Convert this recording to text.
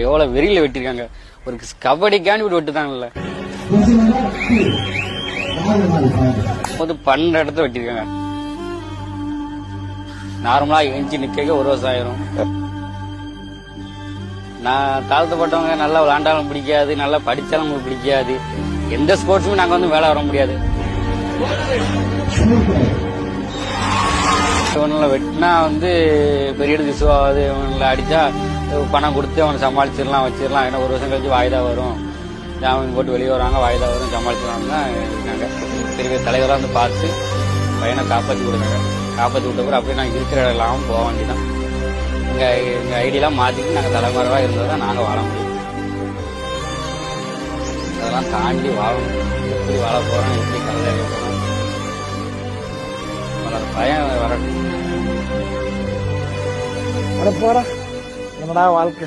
எவ்வளவு வெறியில வெட்டிருக்காங்க. ஒரு கபடிக்காண்டி விட்டு வெட்டுதாங்கல்ல. 12 இடத்துல வெட்டிருக்காங்க. நார்மலா எஞ்சி நிக்க 1 வருஷம் ஆயிரும். நான் தாழ்த்தப்பட்டவங்க நல்லா விளையாண்டாலும் பிடிக்காது, நல்லா படிச்சாலும் உங்களுக்கு பிடிக்காது. எந்த ஸ்போர்ட்ஸுமே நாங்க வந்து வேலை வர முடியாது. இவனில் வெட்டினா வந்து பெரிய திசுவாது. இவனில் அடிச்சா பணம் கொடுத்து அவனை சமாளிச்சிடலாம், வச்சிடலாம். ஏன்னா 1 வருஷம் கழிச்சு வாய்தா வரும், ஜாமீன் போட்டு வெளியே வராங்க, வாய்தா வரும், சமாளிச்சிடலாம்னு தான் இருக்காங்க. பெரிய தலைவராக வந்து பார்த்து பையனை காப்பாற்றி கொடுத்தாங்க. காப்பாற்றி விட்ட பிறகு அப்படியே நாங்கள் இருக்கிற இடம் இல்லாமல் போக வேண்டியதான். எங்கள் ஐடியெல்லாம் மாற்றிட்டு நாங்கள் தலைமறைவாக இருந்தால் தான் நாங்கள் வாழ முடியும். அதெல்லாம் தாண்டி வாழணும். எப்படி வாழ போகிறோம், எப்படி கல்லை போகிறோம், பயம் வரட்டும். போற என்னடா வாழ்க்கை.